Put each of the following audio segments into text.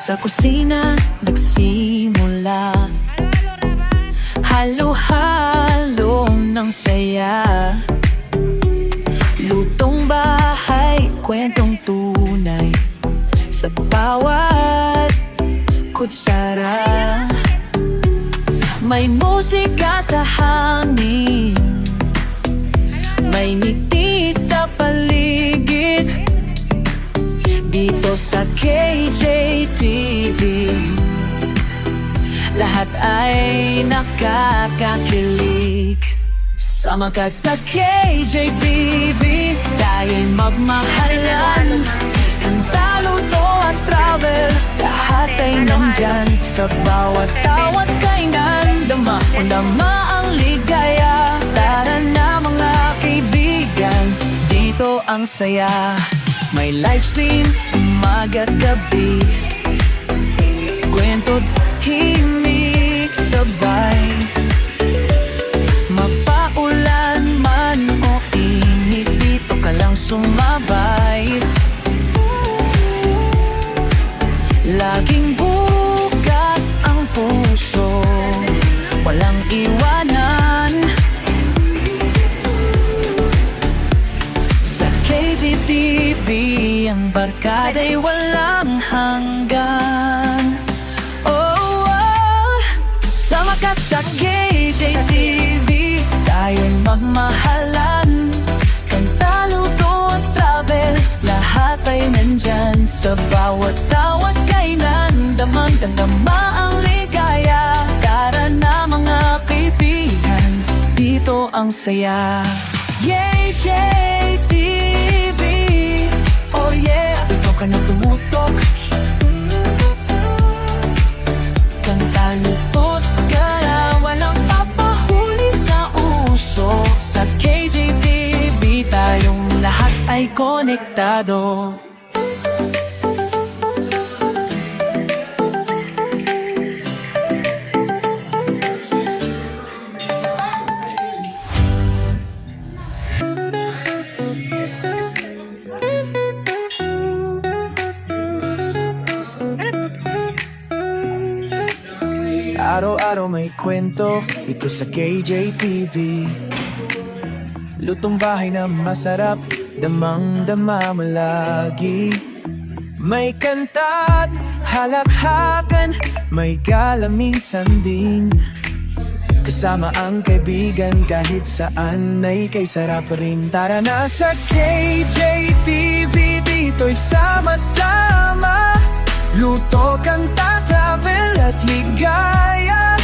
Sa kusina nagsimula, halo-halo ng saya. Lutong bahay, kwentong tunay sa bawat kutsara. May musika sa hangin, may ngiti sa paligid. Dito sa KJTV, lahat ay nakakakilig. Sama ka sa KJTV, tayo'y magmahalan. Kanta, luto at travel, lahat ay nandyan. Sa bawat tawat kay nandama, undama ang ligaya. Tara na mga kaibigan, dito ang saya. May live stream, umaga't gabi, kwento't himig sabay. Mapaulan man o init, dito ka lang sumabay. Laging bukas ang puso, walang iwanan. Sa KJTV, ang barkada'y walang hanggan. Oh, oh. Sama ka sa KJTV, tayo'y magmahalan. Kanta, luto at travel, lahat ay nandyan. Sa bawat tawat kay nandamang, dandama ang ligaya. Tara na mga kaibigan, dito ang saya. KJTV, oh yeah, ikaw ka na tumutok. Kanta, lutot ka na, walang papahuli sa uso. Sa KJTV, tayong lahat ay konektado. Araw-araw may kwento dito sa KJTV. Lutong bahay na masarap, damang-dama mo lagi. May kanta't halakhakan, may kalaminsan din. Kasama ang kaibigan kahit saan ay kay sarap rin. Tara na sa KJTV, dito'y sama-sama. Luto, kanta, travel at ligaya.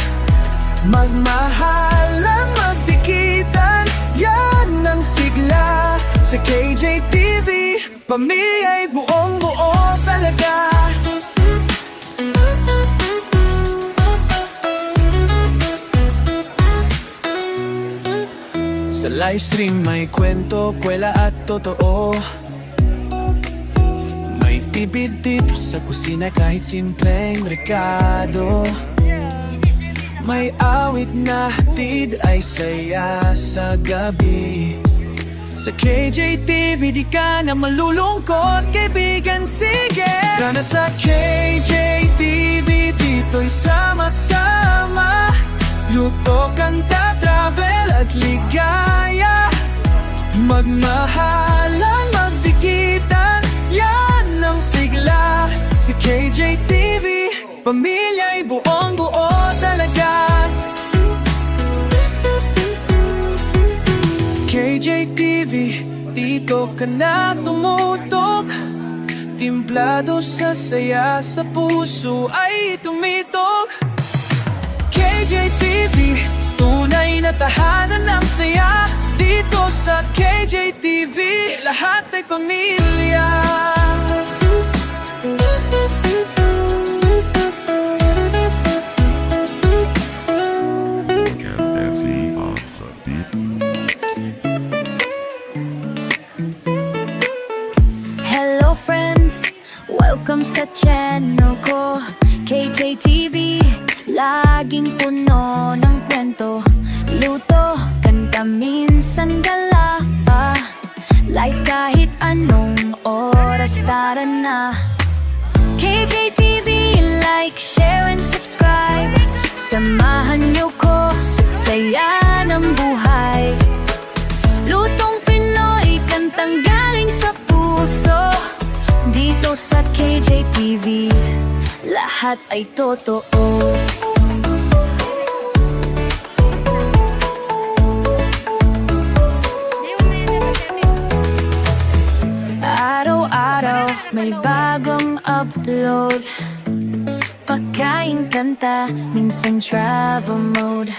Magmahalan, magdikitan, yan ang sigla. Sa KJTV, pamilya'y buong-buo talaga. Sa livestream may kwento, kwela at totoo. May tibid-tip sa kusina kahit simpleng rekado. May awit na hatid ay saya sa gabi. Sa KJTV di ka na malulungkot, kaibigan, sige. Tara sa KJTV, dito'y sama-sama. Luto, kanta, travel at ligaya. Magmahalan, magdikitan, yan ang sigla. Sa KJTV, pamilya'y buong-buo talaga. KJTV, dito ka na tumutok. Timplado sa saya, sa puso ay tumitok. KJTV, tunay na tahanan ng saya. Dito sa KJTV, lahat ay pamilya. Hello friends, welcome sa channel ko KJTV. Laging puno ng kwento, luto, kanta, minsan gala pa. Life kahit anong oras, tara na KJTV. Samahan niyo ko sa saya ng buhay. Lutong Pinoy, kantang galing sa puso. Dito sa KJTV, lahat ay totoo. Araw-araw may bagong upload. Pagkain, kanta, minsan travel mode.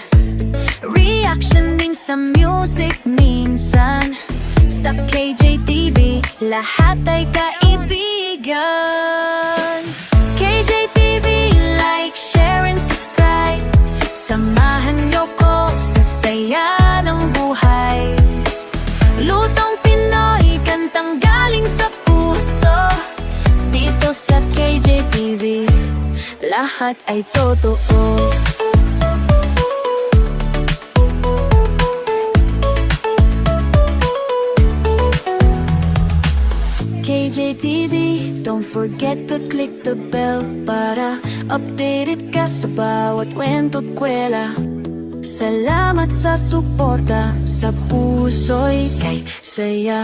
Reaction din sa music minsan. Sa KJTV, lahat ay kaibigan. KJTV, like, share, and subscribe. Samahan niyo ko sa saya ng buhay. Lutong Pinoy, kantang galing sa puso. Dito sa KJTV, lahat ay totoo. KJTV, don't forget to click the bell para updated ka sa bawat kwento't kwela. Salamat sa suporta, sa puso'y kay saya.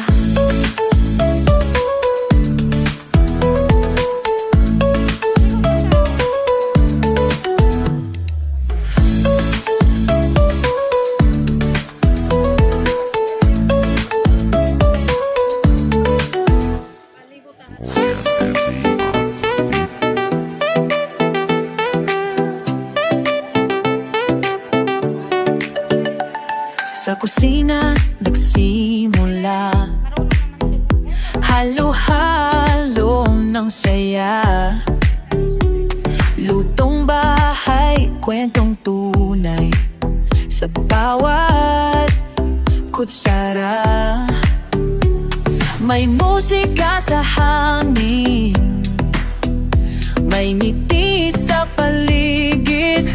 Sa kusina nagsimula, halo-halo ng saya. Lutong bahay, kwentong tunay sa bawat kutsara. May musika sa hangin, may ngiti sa paligid.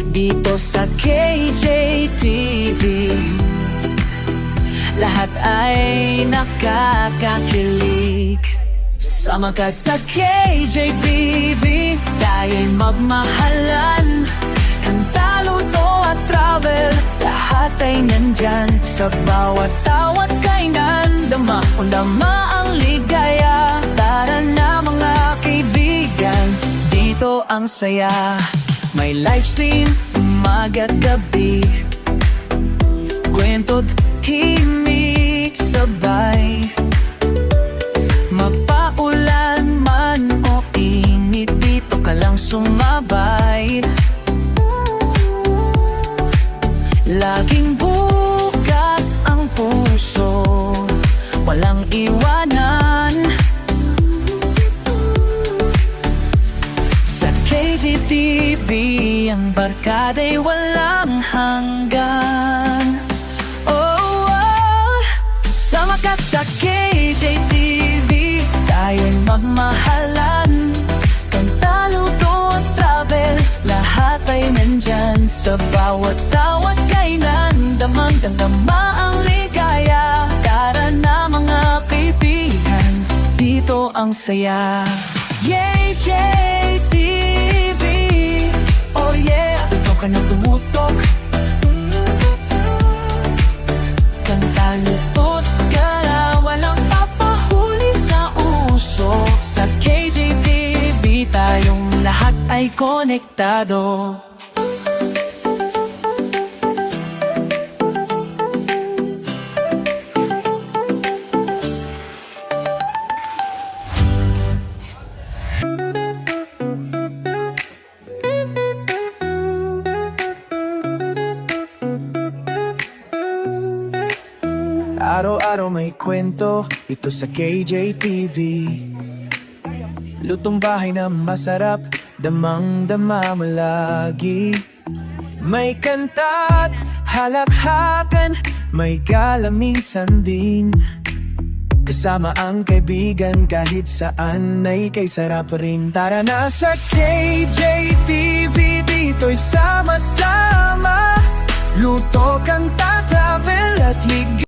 Dito sa KJTV, lahat ay nakakakilig. Sama ka sa KJTV, tayo'y magmahalan. Kanta, luto at travel, lahat ay nandyan. Sa bawat tawat kainan, dama ang ligaya. Tara na mga kaibigan, dito ang saya. May live stream, umaga't gabi, kwento't himig sabay. Mapaulan man o init, dito ka lang sumabay. Laging bukas ang puso, walang iwanan. KJTV, ang barkada'y walang hanggan. Oh, oh, sama ka sa KJTV, tayo'y magmahalan. Kanta, luto at travel, lahat ay nandyan. Sa bawat tawat kainan, damang-dama ang ligaya. Tara na mga kaibigan, dito ang saya. KJTV, oh yeah, ito ka na tumutok. Kanta, lutot ka na, walang papahuli sa uso. Sa KJTV, tayong lahat ay konektado. Araw-araw may kwento dito sa KJTV. Lutong bahay na masarap, damang-dama mo lagi. May kanta't halakhakan, may gala minsan din. Kasama ang kaibigan kahit saan ay kay sarap rin. Tara na sa KJTV, dito'y sama-sama. Luto, kanta, travel at higit.